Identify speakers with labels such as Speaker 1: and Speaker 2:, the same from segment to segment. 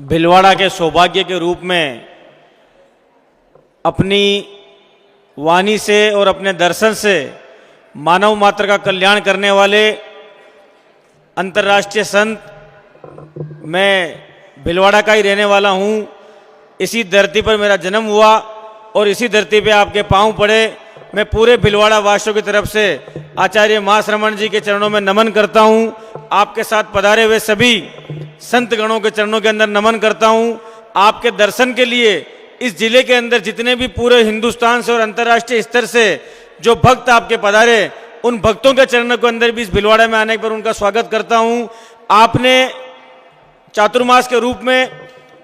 Speaker 1: भिलवाड़ा के सौभाग्य के रूप में अपनी वाणी से और अपने दर्शन से मानव मात्र का कल्याण करने वाले अंतर्राष्ट्रीय संत, मैं भिलवाड़ा का ही रहने वाला हूँ। इसी धरती पर मेरा जन्म हुआ और इसी धरती पे आपके पांव पड़े। मैं पूरे भिलवाड़ा वासियों की तरफ से आचार्य महाश्रमण जी के चरणों में नमन करता हूँ। आपके साथ पधारे हुए सभी संत गणों के चरणों के अंदर नमन करता हूँ। आपके दर्शन के लिए इस जिले के अंदर जितने भी पूरे हिंदुस्तान से और अंतर्राष्ट्रीय स्तर से जो भक्त आपके पधारे, उन भक्तों के चरणों के अंदर भी इस भिलवाड़ा में आने पर उनका स्वागत करता हूँ। आपने चातुर्मास के रूप में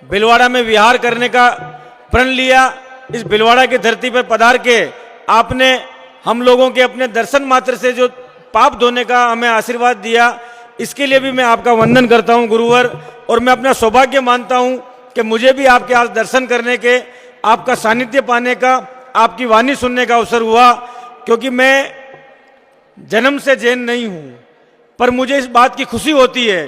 Speaker 1: भिलवाड़ा में विहार करने का प्रण लिया। इस भिलवाड़ा की धरती पर पधार के आपने हम लोगों के अपने दर्शन मात्र से जो पाप धोने का हमें आशीर्वाद दिया, इसके लिए भी मैं आपका वंदन करता हूं गुरुवर। और मैं अपना सौभाग्य मानता हूं कि मुझे भी आपके आज दर्शन करने के, आपका सानिध्य पाने का, आपकी वाणी सुनने का अवसर हुआ। क्योंकि मैं जन्म से जैन नहीं हूं, पर मुझे इस बात की खुशी होती है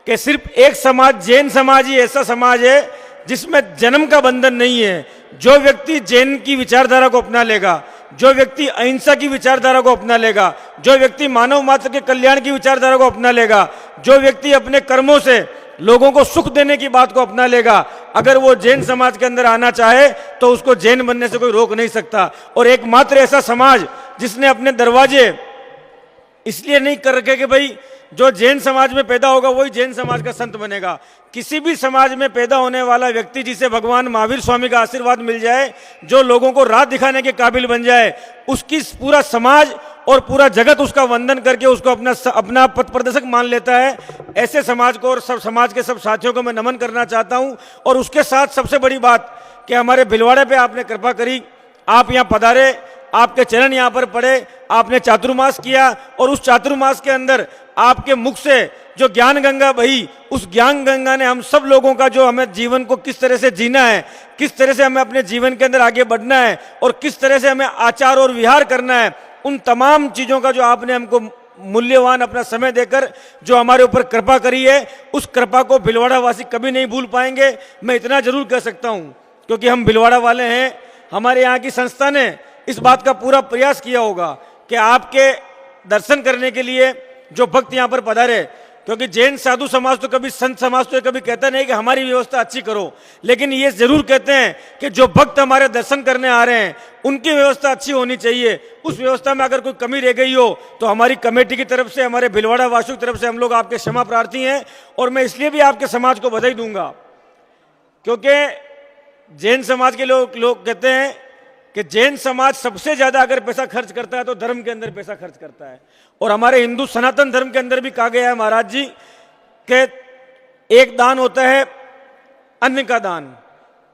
Speaker 1: कि सिर्फ एक समाज, जैन समाज ही ऐसा समाज है जिसमें जन्म का बंधन नहीं है। जो व्यक्ति जैन की विचारधारा को अपना लेगा, जो व्यक्ति अहिंसा की विचारधारा को अपना लेगा, जो व्यक्ति मानव मात्र के कल्याण की विचारधारा को अपना लेगा, जो व्यक्ति अपने कर्मों से लोगों को सुख देने की बात को अपना लेगा, अगर वो जैन समाज के अंदर आना चाहे तो उसको जैन बनने से कोई रोक नहीं सकता। और एकमात्र ऐसा समाज जिसने अपने दरवाजे इसलिए नहीं कर रखे कि भाई जो जैन समाज में पैदा होगा वही जैन समाज का संत बनेगा। किसी भी समाज में पैदा होने वाला व्यक्ति जिसे भगवान महावीर स्वामी का आशीर्वाद मिल जाए, जो लोगों को राह दिखाने के काबिल बन जाए, उसकी पूरा समाज और पूरा जगत उसका वंदन करके उसको अपना पथ प्रदर्शक मान लेता है। ऐसे समाज को और सब समाज के सब साथियों को मैं नमन करना चाहता हूँ। और उसके साथ सबसे बड़ी बात कि हमारे भिलवाड़े पे आपने कृपा करी, आप यहाँ पधारे, आपके चरण यहाँ पर पड़े, आपने चातुर्मास किया और उस चातुर्मास के अंदर आपके मुख से जो ज्ञान गंगा बही, उस ज्ञान गंगा ने हम सब लोगों का जो हमें जीवन को किस तरह से जीना है, किस तरह से हमें अपने जीवन के अंदर आगे बढ़ना है और किस तरह से हमें आचार और विहार करना है, उन तमाम चीज़ों का जो आपने हमको मूल्यवान अपना समय देकर जो हमारे ऊपर कृपा करी है, उस कृपा को भिलवाड़ा वासी कभी नहीं भूल पाएंगे। मैं इतना जरूर कह सकता हूँ क्योंकि हम भिलवाड़ा वाले हैं। हमारे यहाँ की संस्था ने इस बात का पूरा प्रयास किया होगा कि आपके दर्शन करने के लिए जो भक्त यहाँ पर पधारे, क्योंकि जैन साधु समाज तो कभी, संत समाज तो कभी कहता नहीं कि हमारी व्यवस्था अच्छी करो, लेकिन ये जरूर कहते हैं कि जो भक्त हमारे दर्शन करने आ रहे हैं उनकी व्यवस्था अच्छी होनी चाहिए। उस व्यवस्था में अगर कोई कमी रह गई हो तो हमारी कमेटी की तरफ से, हमारे भिलवाड़ा वासियों की तरफ से हम लोग आपके क्षमा प्रार्थी हैं। और मैं इसलिए भी आपके समाज को बधाई दूंगा क्योंकि जैन समाज के लोग कहते हैं कि जैन समाज सबसे ज्यादा अगर पैसा खर्च करता है तो धर्म के अंदर पैसा खर्च करता है। और हमारे हिंदू सनातन धर्म के अंदर भी कहा गया है महाराज जी कि एक दान होता है अन्न का दान,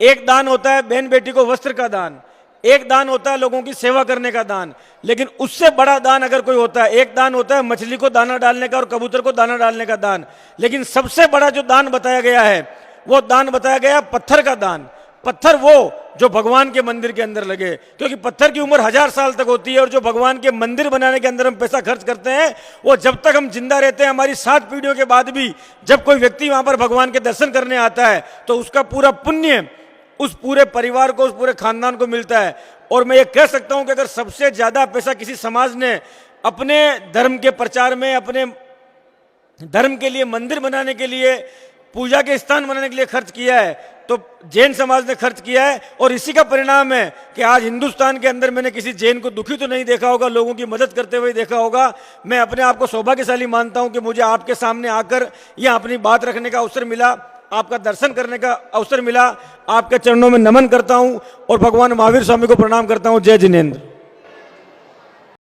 Speaker 1: एक दान होता है बहन बेटी को वस्त्र का दान, एक दान होता है लोगों की सेवा करने का दान, लेकिन उससे बड़ा दान अगर कोई होता है, एक दान होता है मछली को दाना डालने का और कबूतर को दाना डालने का दान, लेकिन सबसे बड़ा जो दान बताया गया है वो दान बताया गया पत्थर का दान। पत्थर वो जो भगवान के मंदिर के अंदर लगे, क्योंकि पत्थर की उम्र 1000 साल तक होती है और जो भगवान के मंदिर बनाने के अंदर हम पैसा खर्च करते हैं वो जब तक हम जिंदा रहते हैं, हमारी 7 पीढ़ियों के बाद भी जब कोई व्यक्ति वहां पर भगवान के दर्शन करने आता है तो उसका पूरा पुण्य उस पूरे परिवार को, उस पूरे खानदान को मिलता है। और मैं ये कह सकता हूं कि अगर सबसे ज्यादा पैसा किसी समाज ने अपने धर्म के प्रचार में, अपने धर्म के लिए, मंदिर बनाने के लिए, पूजा के स्थान बनाने के लिए खर्च किया है तो जैन समाज ने खर्च किया है। और इसी का परिणाम है कि आज हिंदुस्तान के अंदर मैंने किसी जैन को दुखी तो नहीं देखा होगा, लोगों की मदद करते हुए देखा होगा। मैं अपने आप को सौभाग्यशाली मानता हूं कि मुझे आपके सामने आकर यह अपनी बात रखने का अवसर मिला, आपका दर्शन करने का अवसर मिला। आपके चरणों में नमन करता हूं और भगवान महावीर स्वामी को प्रणाम करता हूं। जय जिनेन्द्र।